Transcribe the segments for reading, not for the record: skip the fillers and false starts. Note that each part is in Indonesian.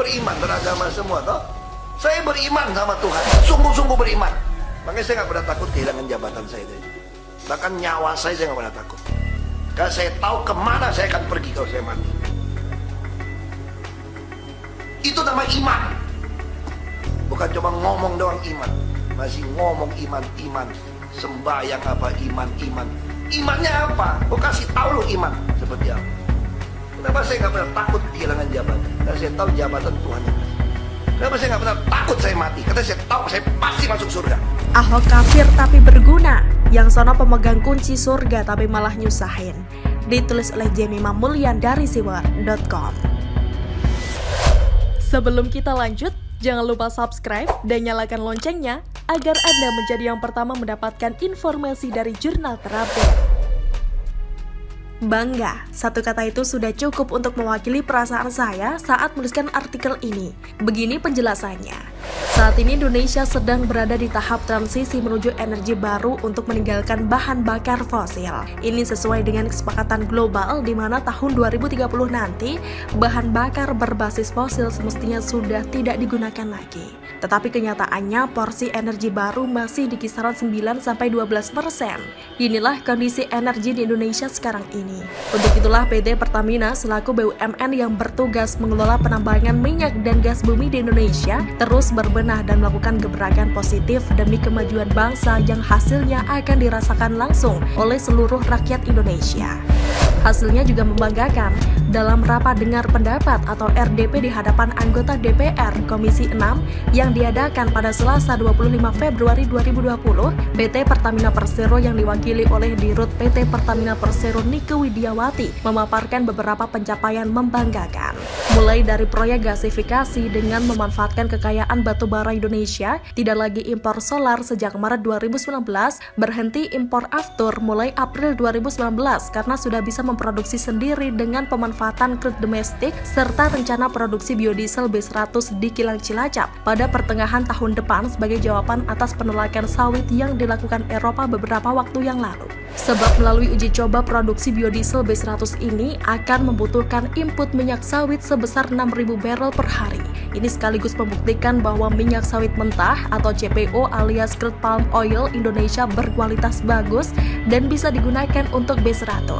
beriman, beragama semua toh. Saya beriman sama Tuhan, sungguh-sungguh beriman. Makanya saya nggak pernah takut kehilangan jabatan saya itu. Bahkan nyawa saya nggak pernah takut. Karena saya tahu kemana saya akan pergi kalau saya mati. Itu nama iman. Bukan cuma ngomong doang iman. Masih ngomong iman. Sembahyang apa iman. Imannya apa? Gue kasih tahu lu iman seperti apa. Kenapa saya nggak pernah takut kehilangan jabatan? Karena saya tahu jabatan Tuhan yang kasih. Kenapa saya nggak pernah takut saya mati? Karena saya tahu saya pasti masuk surga. Ahok kafir tapi berguna, yang sono pemegang kunci surga tapi malah nyusahin. Ditulis oleh Jamie Mamulyan dari siwar.com. Sebelum kita lanjut, jangan lupa subscribe dan nyalakan loncengnya agar Anda menjadi yang pertama mendapatkan informasi dari jurnal terupdate. Bangga, satu kata itu sudah cukup untuk mewakili perasaan saya saat menuliskan artikel ini. Begini penjelasannya. Saat ini Indonesia sedang berada di tahap transisi menuju energi baru untuk meninggalkan bahan bakar fosil. Ini sesuai dengan kesepakatan global di mana tahun 2030 nanti bahan bakar berbasis fosil semestinya sudah tidak digunakan lagi. Tetapi kenyataannya porsi energi baru masih di kisaran 9-12%. Inilah kondisi energi di Indonesia sekarang ini. Untuk itulah PT Pertamina selaku BUMN yang bertugas mengelola penambangan minyak dan gas bumi di Indonesia terus berbenah dan melakukan gebrakan positif demi kemajuan bangsa yang hasilnya akan dirasakan langsung oleh seluruh rakyat Indonesia. Hasilnya juga membanggakan. Dalam rapat dengar pendapat atau RDP di hadapan anggota DPR Komisi 6 yang diadakan pada Selasa 25 Februari 2020, PT Pertamina Persero yang diwakili oleh Dirut PT Pertamina Persero Nike Widiawati memaparkan beberapa pencapaian membanggakan. Mulai dari proyek gasifikasi dengan memanfaatkan kekayaan batu bara Indonesia, tidak lagi impor solar sejak Maret 2019, berhenti impor aftur mulai April 2019 karena sudah bisa memproduksi sendiri dengan pemanfaatan crude domestik serta rencana produksi biodiesel B100 di Kilang Cilacap pada pertengahan tahun depan sebagai jawaban atas penolakan sawit yang dilakukan Eropa beberapa waktu yang lalu. Sebab melalui uji coba produksi biodiesel B100 ini akan membutuhkan input minyak sawit sebesar 6.000 barrel per hari. Ini sekaligus membuktikan bahwa minyak sawit mentah atau CPO alias crude palm oil Indonesia berkualitas bagus dan bisa digunakan untuk B100.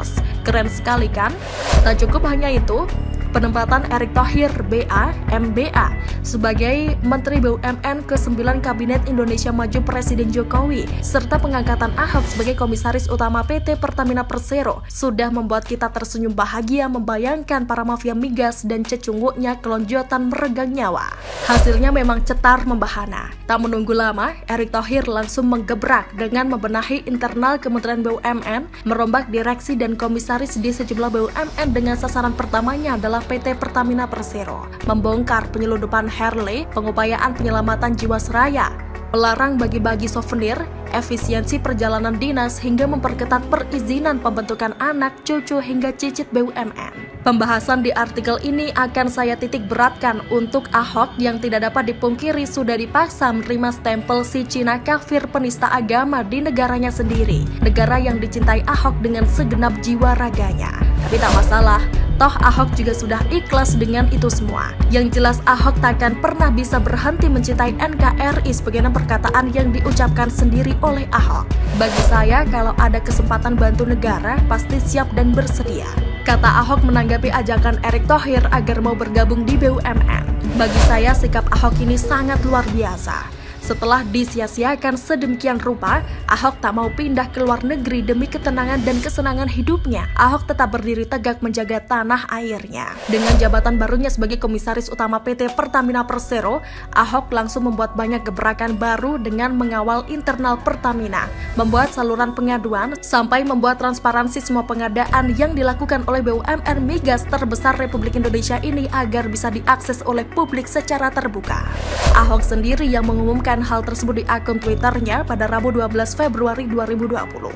Keren sekali kan? Tak cukup hanya itu, penempatan Erick Thohir BA, MBA sebagai Menteri BUMN ke-9 Kabinet Indonesia Maju Presiden Jokowi serta pengangkatan Ahok sebagai Komisaris Utama PT Pertamina Persero sudah membuat kita tersenyum bahagia membayangkan para mafia migas dan cecunguknya kelonjotan meregang nyawa. Hasilnya memang cetar membahana. Tak menunggu lama, Erick Thohir langsung menggebrak dengan membenahi internal Kementerian BUMN, merombak direksi dan komisaris di sejumlah BUMN dengan sasaran pertamanya adalah PT Pertamina Persero, membongkar penyelundupan Harley, pengupayaan penyelamatan Jiwasraya, melarang bagi-bagi souvenir, efisiensi perjalanan dinas hingga memperketat perizinan pembentukan anak, cucu hingga cicit BUMN. Pembahasan di artikel ini akan saya titik beratkan untuk Ahok yang tidak dapat dipungkiri sudah dipaksa menerima stempel si Cina kafir penista agama di negaranya sendiri, negara yang dicintai Ahok dengan segenap jiwa raganya. Tapi tak masalah, toh Ahok juga sudah ikhlas dengan itu semua. Yang jelas Ahok takkan pernah bisa berhenti mencintai NKRI sebagaimana perkataan yang diucapkan sendiri oleh Ahok. Bagi saya, kalau ada kesempatan bantu negara, pasti siap dan bersedia. Kata Ahok menanggapi ajakan Erick Thohir agar mau bergabung di BUMN. Bagi saya, sikap Ahok ini sangat luar biasa. Setelah disia-siakan sedemikian rupa, Ahok tak mau pindah ke luar negeri demi ketenangan dan kesenangan hidupnya. Ahok tetap berdiri tegak menjaga tanah airnya. Dengan jabatan barunya sebagai Komisaris Utama PT Pertamina Persero, Ahok langsung membuat banyak gebrakan baru dengan mengawal internal Pertamina, membuat saluran pengaduan, sampai membuat transparansi semua pengadaan yang dilakukan oleh BUMN migas terbesar Republik Indonesia ini agar bisa diakses oleh publik secara terbuka. Ahok sendiri yang mengumumkan hal tersebut di akun Twitternya pada Rabu 12 Februari 2020.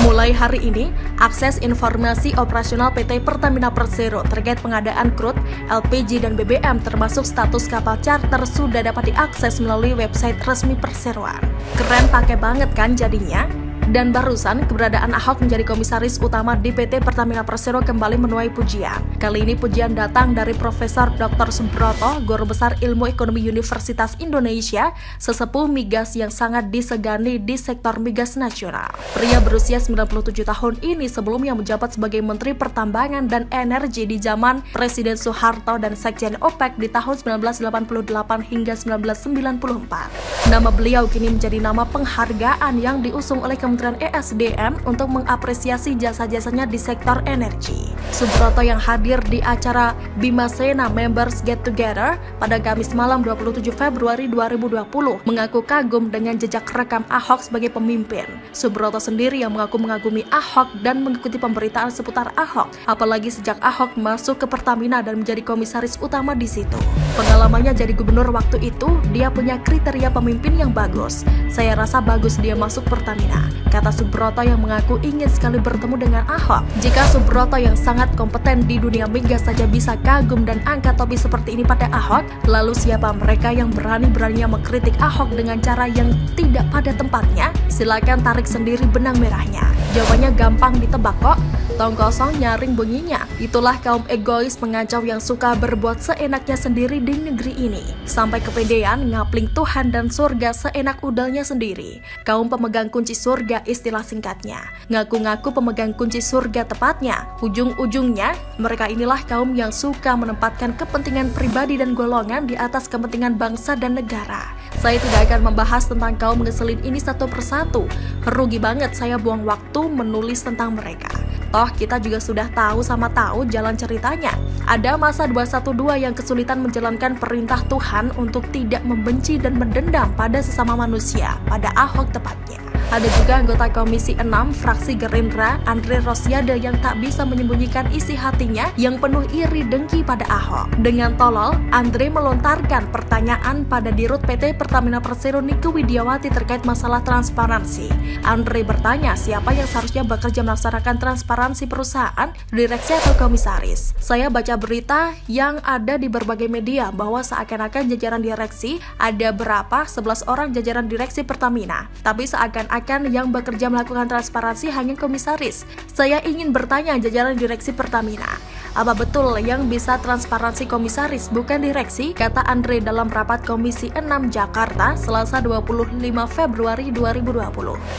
Mulai hari ini, akses informasi operasional PT Pertamina Persero terkait pengadaan crude, LPG dan BBM termasuk status kapal charter sudah dapat diakses melalui website resmi Perseroan. Keren pakai banget kan jadinya? Dan barusan, keberadaan Ahok menjadi komisaris utama di PT Pertamina Persero kembali menuai pujian. Kali ini pujian datang dari Profesor Dr. Subroto, Guru Besar Ilmu Ekonomi Universitas Indonesia, sesepuh migas yang sangat disegani di sektor migas nasional. Pria berusia 97 tahun ini sebelumnya menjabat sebagai Menteri Pertambangan dan Energi di zaman Presiden Soeharto dan Sekjen OPEC di tahun 1988 hingga 1994. Nama beliau kini menjadi nama penghargaan yang diusung oleh Kementerian ESDM untuk mengapresiasi jasa-jasanya di sektor energi. Subroto yang hadir di acara Bimasena Members Get Together pada Kamis malam 27 Februari 2020 mengaku kagum dengan jejak rekam Ahok sebagai pemimpin. Subroto sendiri yang mengaku mengagumi Ahok dan mengikuti pemberitaan seputar Ahok, apalagi sejak Ahok masuk ke Pertamina dan menjadi komisaris utama di situ. Pengalamannya jadi gubernur waktu itu, dia punya kriteria pemimpin yang bagus. Saya rasa bagus dia masuk Pertamina, kata Subroto yang mengaku ingin sekali bertemu dengan Ahok. Jika Subroto yang sangat kompeten di dunia migas saja bisa kagum dan angkat topi seperti ini pada Ahok, lalu siapa mereka yang berani-beraninya mengkritik Ahok dengan cara yang tidak pada tempatnya? Silakan tarik sendiri benang merahnya. Jawabannya gampang ditebak kok. Tong kosong nyaring bunyinya. Itulah kaum egois pengacau yang suka berbuat seenaknya sendiri di negeri ini. Sampai kepedean ngapling Tuhan dan surga seenak udalnya sendiri. Kaum pemegang kunci surga istilah singkatnya. Ngaku-ngaku pemegang kunci surga tepatnya. Ujung-ujungnya, mereka inilah kaum yang suka menempatkan kepentingan pribadi dan golongan di atas kepentingan bangsa dan negara. Saya tidak akan membahas tentang kaum ngeselin ini satu persatu. Rugi banget saya buang waktu menulis tentang mereka. Toh kita juga sudah tahu sama tahu jalan ceritanya. Ada masa 212 yang kesulitan menjalankan perintah Tuhan untuk tidak membenci dan mendendam pada sesama manusia, pada Ahok tepatnya. Ada juga anggota Komisi 6 fraksi Gerindra, Andre Rosiade yang tak bisa menyembunyikan isi hatinya yang penuh iri dengki pada Ahok. Dengan tolol, Andre melontarkan pertanyaan pada Dirut PT Pertamina Persero Nike Widiawati terkait masalah transparansi. Andre bertanya siapa yang seharusnya bekerja melaksanakan transparansi perusahaan, direksi atau komisaris. Saya baca berita yang ada di berbagai media bahwa seakan-akan jajaran direksi ada berapa? 11 orang jajaran direksi Pertamina. Tapi seakan-akan yang bekerja melakukan transparansi hanya komisaris. Saya ingin bertanya jajaran direksi Pertamina, apa betul yang bisa transparansi komisaris bukan direksi? Kata Andre dalam rapat Komisi 6 Jakarta Selasa 25 Februari 2020.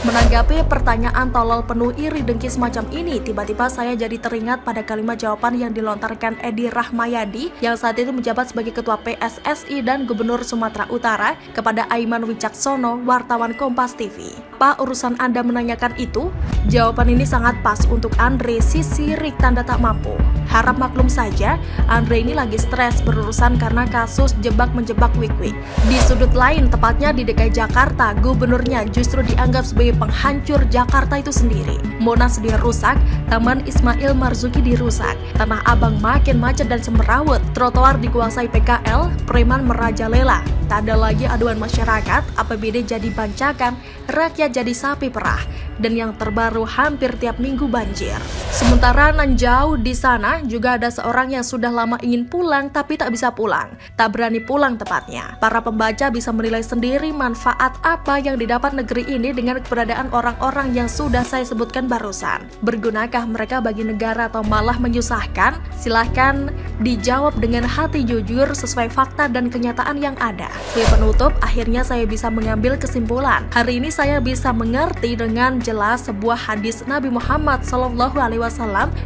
Menanggapi pertanyaan tolol penuh iri dengki semacam ini, tiba-tiba saya jadi teringat pada kalimat jawaban yang dilontarkan Edi Rahmayadi yang saat itu menjabat sebagai Ketua PSSI dan Gubernur Sumatera Utara kepada Aiman Wicaksono, wartawan Kompas TV. Pak, urusan Anda menanyakan itu? Jawaban ini sangat pas untuk Andre si sirik tanda tak mampu. Harap maklum saja, Andre ini lagi stres berurusan karena kasus jebak-menjebak Wik-Wik. Di sudut lain, tepatnya di DKI Jakarta, gubernurnya justru dianggap sebagai penghancur Jakarta itu sendiri. Monas dirusak, Taman Ismail Marzuki dirusak, Tanah Abang makin macet dan semrawut, trotoar dikuasai PKL, preman merajalela. Tak ada lagi aduan masyarakat, APBD jadi bancakan, rakyat jadi sapi perah, dan yang terbaru hampir tiap minggu banjir. Sementara nan jauh di sana juga ada seorang yang sudah lama ingin pulang tapi tak bisa pulang, tak berani pulang tepatnya. Para pembaca bisa menilai sendiri manfaat apa yang didapat negeri ini dengan keberadaan orang-orang yang sudah saya sebutkan barusan. Bergunakah mereka bagi negara atau malah menyusahkan? Silahkan dijawab dengan hati jujur sesuai fakta dan kenyataan yang ada. Sebagai penutup, akhirnya saya bisa mengambil kesimpulan. Hari ini saya bisa mengerti dengan jelas sebuah hadis Nabi Muhammad SAW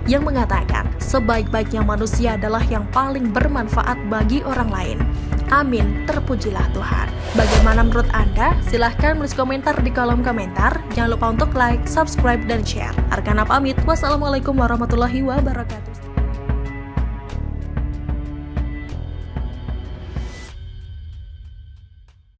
yang mengatakan, sebaik-baiknya manusia adalah yang paling bermanfaat bagi orang lain. Amin, terpujilah Tuhan. Bagaimana menurut Anda? Silahkan menulis komentar di kolom komentar. Jangan lupa untuk like, subscribe, dan share. Arkana pamit. Wassalamualaikum warahmatullahi wabarakatuh.